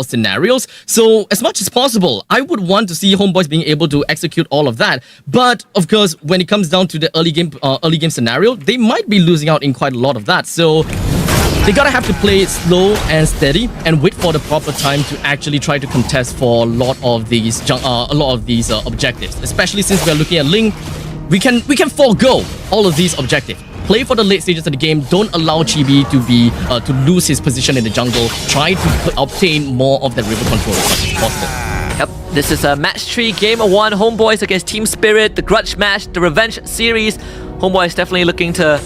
scenarios. So as much as possible, I would want to see Homebois being able to execute all of that. But of course, when it comes down to the early game scenario, they might be losing out in quite a lot of that. So they gotta have to play it slow and steady and wait for the proper time to actually try to contest for a lot of these objectives. Especially since we are looking at Ling, we can forego all of these objectives. Play for the late stages of the game. Don't allow Chibi to lose his position in the jungle. Try to obtain more of that river control as much as possible. Yep, this is a match 3, game 1, Homebois against Team Spirit, the grudge match, the revenge series. Homebois is definitely looking to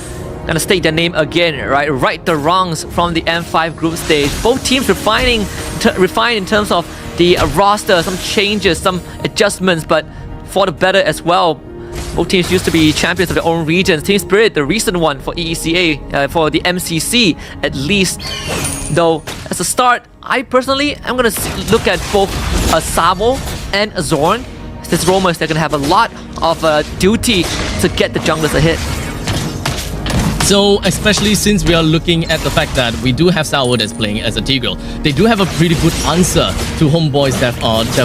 kind of state their name again, right the wrongs from the M5 group stage. Both teams refine in terms of the roster, some changes, some adjustments, but for the better as well. Both teams used to be champions of their own regions. Team Spirit, the recent one for EECA, for the MCC at least. Though, as a start, I personally am going to look at both Sabo and Zorn. Since Roamers, they're going to have a lot of duty to get the junglers ahead. So, especially since we are looking at the fact that we do have Sao that's playing as a Tigreal, they do have a pretty good answer to Homebois' death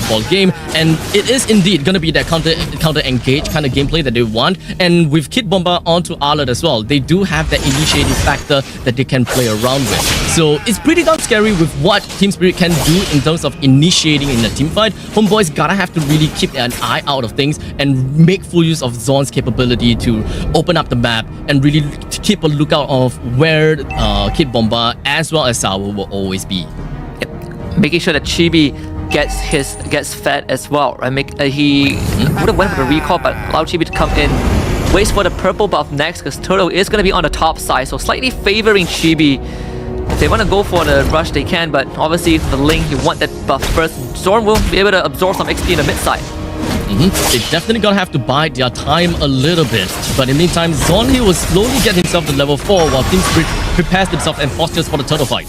ball game, and it is indeed going to be that counter engage kind of gameplay that they want. And with Kid Bomba onto Arlet as well, they do have that initiating factor that they can play around with. So it's pretty darn scary with what Team Spirit can do in terms of initiating in a team fight. Homebois gotta have to really keep an eye out of things and make full use of Zorn's capability to open up the map and really keep a lookout of where Kid Bomba as well as Sao will always be. Yep. Making sure that Chibi gets fed as well, right? He would have went for the recall, but allowed Chibi to come in. Waits for the purple buff next, because Turtle is going to be on the top side, so slightly favoring Chibi. If they want to go for the rush, they can, but obviously for the Ling, you want that buff first. Zorn will be able to absorb some XP in the mid side. They definitely gonna have to bide their time a little bit. But in the meantime, Zorn he will slowly get himself to level 4 while Team Spirit prepares themselves and postures for the turtle fight.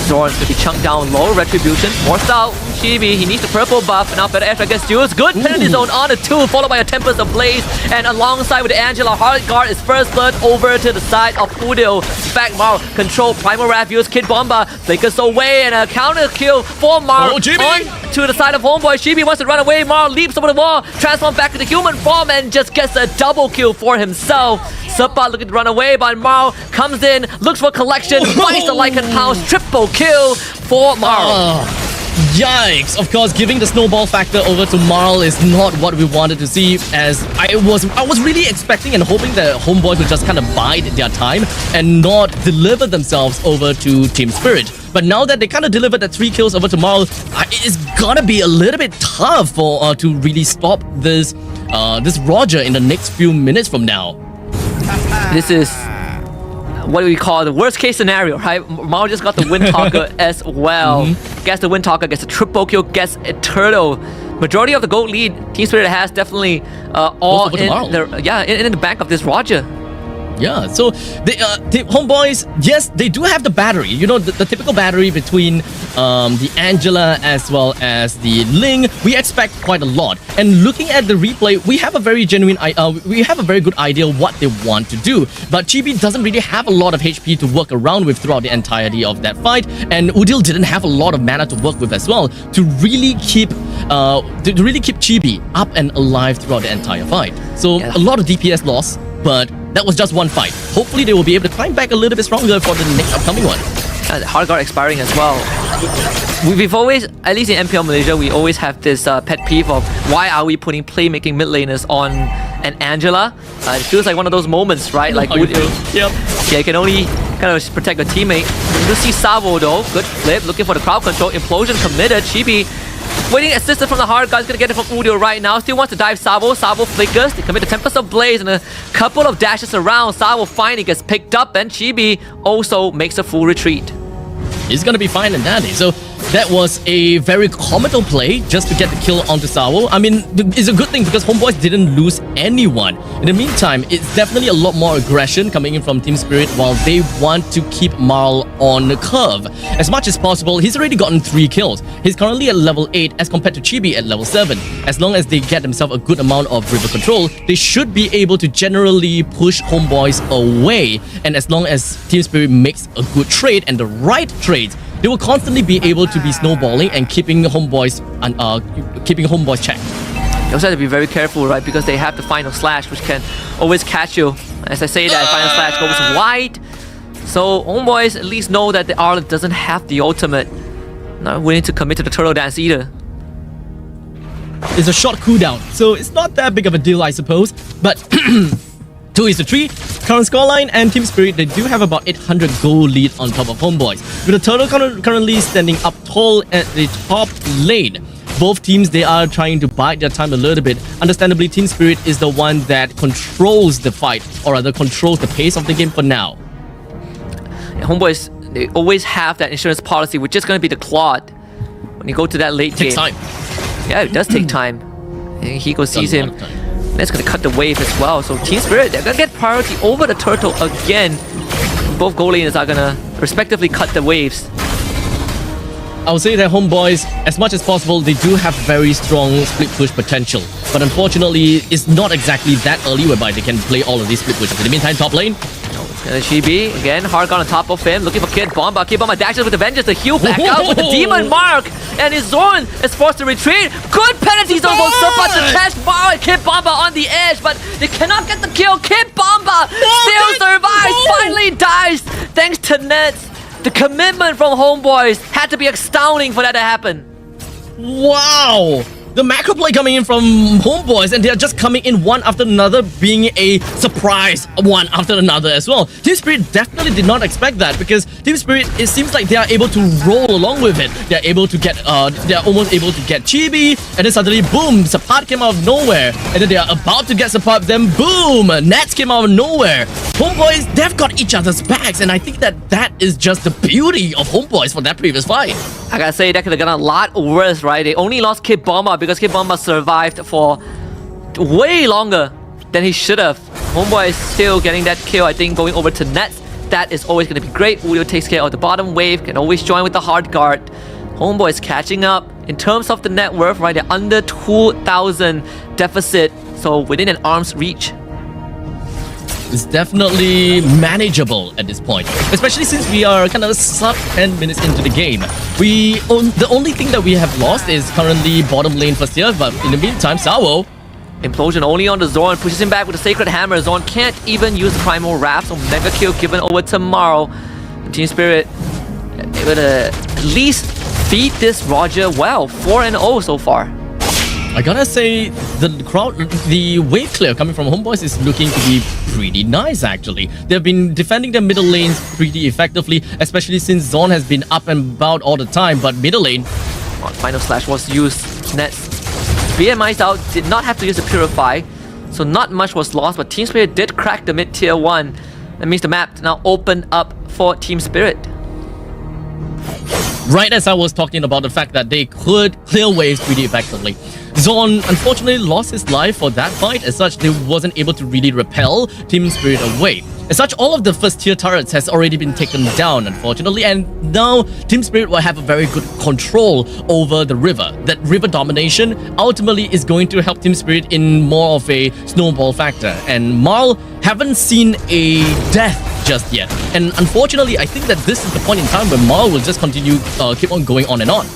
Zorn could be chunked down low, Retribution, more style, Chibi, he needs the purple buff, and now better edge against Jules. Good penalty zone on the 2, followed by a Tempest of Blaze, and alongside with Angela, Hard Guard is first blood over to the side of Udil. Back Marl, control, Primal Wrath, use Kid Bomba, flickers away, and a counter kill for Marl. On to the side of Homebois. Chibi wants to run away, Marl leaps over the wall, transforms back to the human form, and just gets a double kill for himself. Suppa looking to run away, but Marl comes in, looks for collection, finds the Lycan House, triple kill for Marl. Yikes! Of course, giving the snowball factor over to Marl is not what we wanted to see, as I was really expecting and hoping that Homebois would just kind of bide their time and not deliver themselves over to Team Spirit. But now that they kind of delivered the 3 kills over to Marl, it's gonna be a little bit tough for to really stop this Roger in the next few minutes from now. This is what do we call the worst case scenario, right? Marl just got the Wind Talker as well. Gets the Wind Talker, gets a triple kill, gets a turtle. Majority of the gold lead Team Spirit has definitely all in the back of this Roger. Yeah, so the Homebois, yes, they do have the battery. You know, the typical battery between the Angela as well as the Ling. We expect quite a lot. And looking at the replay, we have a very good idea what they want to do. But Chibi doesn't really have a lot of HP to work around with throughout the entirety of that fight, and Udil didn't have a lot of mana to work with as well to really keep Chibi up and alive throughout the entire fight. So a lot of DPS loss, but that was just one fight. Hopefully they will be able to climb back a little bit stronger for the next upcoming one. Hard Guard expiring as well. We've always, at least in MPL Malaysia, we always have this pet peeve of why are we putting playmaking mid laners on an Angela? It feels like one of those moments, right? Like Yep. Yeah, you can only kind of protect your teammate. You see Savo though, good flip, looking for the crowd control, implosion committed. Chibi waiting assistance from the Hard Guard, gonna get it from Udil right now. Still wants to dive Savo. Savo flickers. They commit the Tempest of Blaze and a couple of dashes around. Savo finally gets picked up, and Chibi also makes a full retreat. He's gonna be fine and dandy. So that was a very comical play just to get the kill onto Sao. I mean, it's a good thing because Homebois didn't lose anyone. In the meantime, it's definitely a lot more aggression coming in from Team Spirit while they want to keep Marl on the curve. As much as possible, he's already gotten 3 kills. He's currently at level 8 as compared to Chibi at level 7. As long as they get themselves a good amount of river control, they should be able to generally push Homebois away. And as long as Team Spirit makes a good trade and the right trades, they will constantly be able to be snowballing and keeping Homeboys checked. You also have to be very careful, right? Because they have the final slash, which can always catch you. As I say that, final slash goes wide. So Homeboys at least know that the Arlet doesn't have the ultimate. Not willing to commit to the turtle dance either. It's a short cooldown, so it's not that big of a deal, I suppose. But 2-3, current scoreline, and Team Spirit, they do have about 800 gold lead on top of Homeboys. With the turtle currently standing up tall at the top lane. Both teams, they are trying to bide their time a little bit. Understandably, Team Spirit is the one that controls the fight, or rather controls the pace of the game for now. And Homeboys, they always have that insurance policy, which is going to be the Claude. When you go to that late game. Takes time. Yeah, it does take time. And Hiko sees him. That's going to cut the wave as well. So Team Spirit, they're going to get priority over the turtle again. Both goal laners are going to respectively cut the waves. I would say that Homeboys, as much as possible, they do have very strong split push potential. But unfortunately, it's not exactly that early whereby they can play all of these split pushes. In the meantime, top lane. Chibi, again, Hargon on top of him, looking for Kid Bomba. Kid Bomba dashes with the Vengeance, the heal back out with the Demon Mark. And his Zorn is forced to retreat. Good penalty zone goes so far to catch Mao and Kid Bomba on the edge, but they cannot get the kill. Kid Bomba still survives, finally dies, thanks to Nets. The commitment from Homeboys had to be astounding for that to happen. Wow! The macro play coming in from Homeboys, and they are just coming in one after another, being a surprise one after another as well. Team Spirit definitely did not expect that, because Team Spirit, it seems like they are able to roll along with it. They are able to get, they are almost able to get Chibi, and then suddenly, boom, Sapat came out of nowhere, and then they are about to get Sapat, then boom, Nats came out of nowhere. Homeboys, they've got each other's backs, and I think that that is just the beauty of Homeboys for that previous fight. I gotta say, that could have gone a lot worse, right? They only lost Kid Bomba because Kid Bomba survived for way longer than he should have. Homeboy is still getting that kill, I think, going over to Nets. That is always going to be great. Udil takes care of the bottom wave, can always join with the hard guard. Homeboy is catching up. In terms of the net worth, right, they're under 2,000 deficit, so within an arm's reach. It's definitely manageable at this point, especially since we are kind of sub 10 minutes into the game. The only thing that we have lost is currently bottom lane for Sears, but in the meantime, Sawo. Implosion only on the Zorn, pushes him back with the Sacred Hammer. Zorn can't even use the Primal Wrath, so mega kill given over to Marl. Team Spirit able to at least feed this Roger well. 4-0 so far. I gotta say, the wave clear coming from Homeboys is looking to be pretty nice actually. They've been defending their middle lanes pretty effectively, especially since Zorn has been up and about all the time, but middle lane... Final Slash was used. Nets BMI's out, did not have to use the Purify, so not much was lost, but Team Spirit did crack the mid tier 1. That means the map now opened up for Team Spirit. Right as I was talking about the fact that they could clear waves pretty effectively. Zorn unfortunately lost his life for that fight, as such they wasn't able to really repel Team Spirit away. As such, all of the first tier turrets has already been taken down, unfortunately, and now Team Spirit will have a very good control over the river. That river domination ultimately is going to help Team Spirit in more of a snowball factor, and Marl haven't seen a death just yet. And unfortunately, I think that this is the point in time where Marl will just continue, keep on going on and on.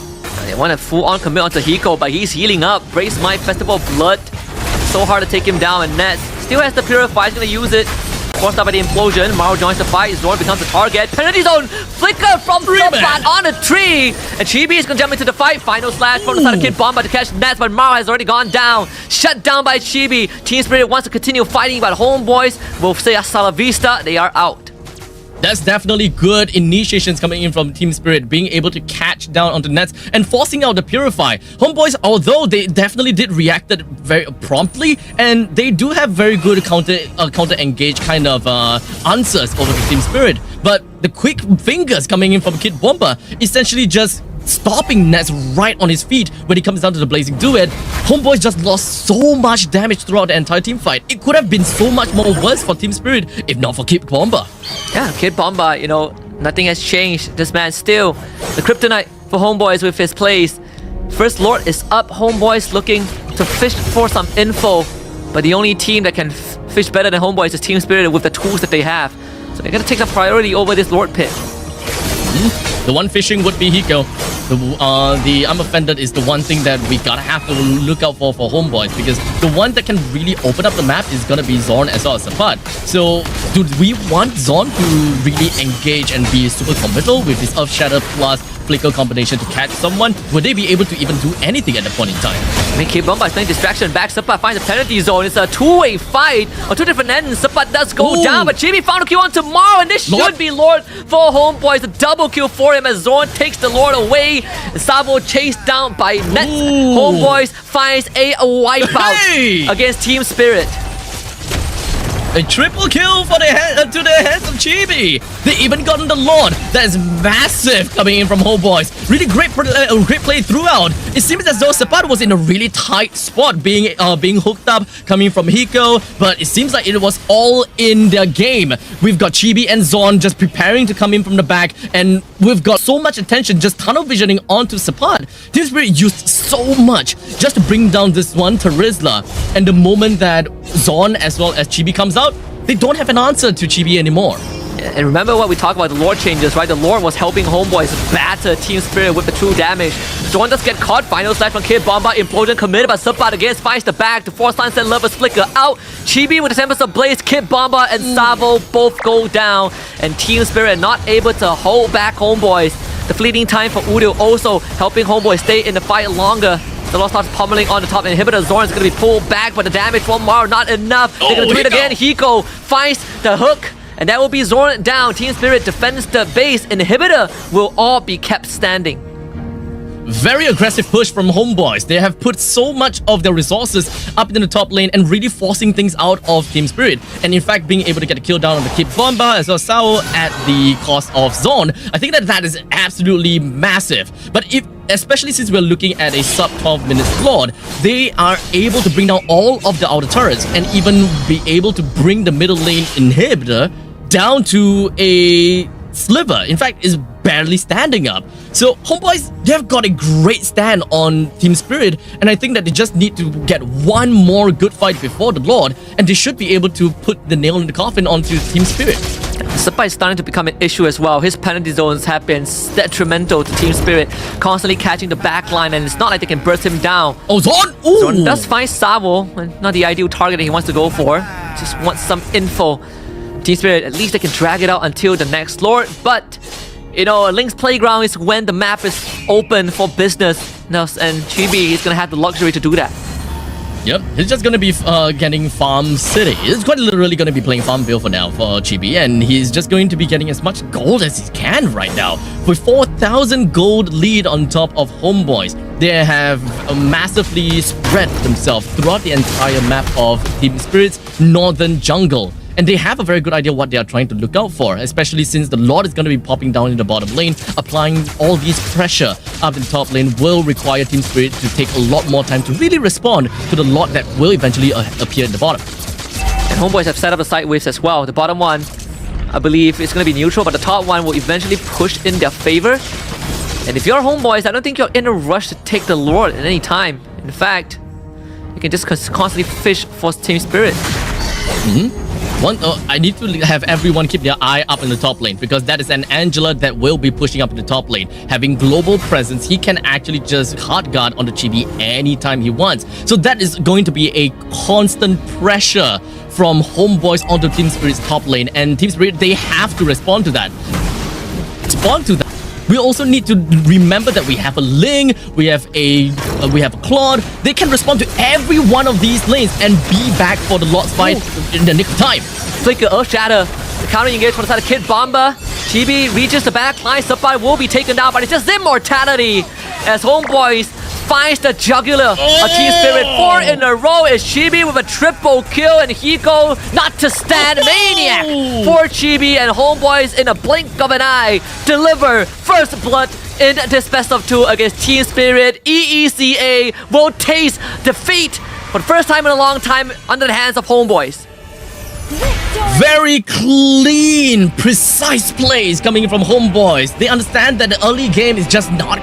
They want to full-on commit onto Hiko, but he's healing up. Brace my Festival of Blood. So hard to take him down, and Nets still has the Purify, he's going to use it. Forced out by the implosion, Maru joins the fight, Zorn becomes the target. Penalty zone, flicker from Sobat on a tree! And Chibi is going to jump into the fight. Final slash from the side of Kid Bomba to catch Nets, but Maru has already gone down. Shut down by Chibi. Team Spirit wants to continue fighting, but Homeboys will say hasta la vista, they are out. That's definitely good initiations coming in from Team Spirit, being able to catch down onto Nets and forcing out the Purify. Homeboys, although they definitely did react very promptly, and they do have very good counter engage kind of answers over to Team Spirit, but the quick fingers coming in from Kid Bomba essentially just stopping Nets right on his feet when he comes down to the Blazing Duet. Homeboys just lost so much damage throughout the entire team fight. It could have been so much more worse for Team Spirit if not for Kid Bomba. Yeah, Kid Bomba, you know, nothing has changed. This man still the kryptonite for Homeboys with his plays. First Lord is up. Homeboys looking to fish for some info, but the only team that can fish better than Homeboys is Team Spirit with the tools that they have. So they're gonna take the priority over this Lord pit. The one fishing would be Hiko. The unoffended is the one thing that we gotta have to look out for Homeboys, because the one that can really open up the map is gonna be Zorn as well as Sapat. So do we want Zorn to really engage and be super committal with this Earth Shatter plus Flicker combination to catch someone? Would they be able to even do anything at the point in time? I mean, Kid Bomba is playing distraction back. Sapat finds a penalty zone. It's a two-way fight on two different ends. Sapat does go down, but Chibi found a kill on tomorrow, and this should be Lord for Homeboys. A double kill for him as Zorn takes the Lord away. Savo chased down by Nets. Homeboys finds a wipeout against Team Spirit. A triple kill for to the heads of Chibi. They even gotten the Lord. That is massive coming in from Homeboys. Really great play throughout. It seems as though Sapat was in a really tight spot, being hooked up coming from Hiko, but it seems like it was all in their game. We've got Chibi and Zorn just preparing to come in from the back, and we've got so much attention just tunnel visioning onto Sapat. Team Spirit used so much just to bring down this one Terizla, and the moment that Zorn as well as Chibi comes out, they don't have an answer to Chibi anymore. And remember what we talked about, the Lord changes, right? The Lord was helping Homeboys batter Team Spirit with the true damage. Zorn does get caught. Final slash from Kid Bomba. Implosion committed, but Sapat again finds the back. The Force Line send Lovers Flicker out. Chibi with the Tempest of Blaze. Kid Bomba and Savo both go down. And Team Spirit not able to hold back Homeboys. The fleeting time for Udil also helping Homeboys stay in the fight longer. The Lost starts pummeling on the top inhibitor. Zorn is going to be pulled back, but the damage from Maro not enough. They're going to do it again. Hiko finds the hook, and that will be Zorn down. Team Spirit defends the base. Inhibitor will all be kept standing. Very aggressive push from Homeboys. They have put so much of their resources up in the top lane and really forcing things out of Team Spirit. And in fact, being able to get a kill down on the Kid Bomba as well as Sao at the cost of Zorn. I think that is absolutely massive. But especially since we're looking at a sub 12 minute slot, they are able to bring down all of the outer turrets and even be able to bring the middle lane inhibitor down to a sliver. In fact, is barely standing up. So Homeboys, they've got a great stand on Team Spirit, and I think that they just need to get one more good fight before the Lord, and they should be able to put the nail in the coffin onto Team Spirit. Sapai is starting to become an issue as well. His penalty zones have been detrimental to Team Spirit, constantly catching the back line, and it's not like they can burst him down. Oh, Zorn! Zorn does find Savo, not the ideal target that he wants to go for. Just wants some info. Team Spirit, at least they can drag it out until the next Lord, but you know, Link's Playground is when the map is open for business, and Chibi is gonna have the luxury to do that. Yep, he's just gonna be getting Farm City. He's quite literally gonna be playing Farmville for now for Chibi, and he's just going to be getting as much gold as he can right now. With 4,000 gold lead on top of Homeboys, they have massively spread themselves throughout the entire map of Team Spirit's northern jungle. And they have a very good idea what they are trying to look out for, especially since the Lord is going to be popping down in the bottom lane. Applying all these pressure up in the top lane will require Team Spirit to take a lot more time to really respond to the Lord that will eventually appear in the bottom. And Homeboys have set up the side waves as well. The bottom one, I believe, is going to be neutral, but the top one will eventually push in their favor. And if you're Homeboys, I don't think you're in a rush to take the Lord at any time. In fact, you can just constantly fish for Team Spirit. I need to have everyone keep their eye up in the top lane, because that is an Angela that will be pushing up in the top lane. Having global presence, he can actually just hard guard on the Chibi anytime he wants. So that is going to be a constant pressure from Homeboys onto Team Spirit's top lane, and Team Spirit, they have to respond to that. We also need to remember that we have a Ling, we have a Claude. They can respond to every one of these lanes and be back for the Lord's fight in the nick of time. Flicker, Earth Shatter, the counter engage from the side of Kid Bomba. Chibi reaches the back line, Sapai will be taken down, but it's just immortality as Homeboys finds the jugular of Team Spirit. 4 in a row is Chibi with a triple kill, and Hiko not to stand. Maniac for Chibi, and Homeboys in a blink of an eye deliver first blood in this best of 2 against Team Spirit. EECA will taste defeat for the first time in a long time under the hands of Homeboys. Very clean, precise plays coming from Homeboys. They understand that the early game is just not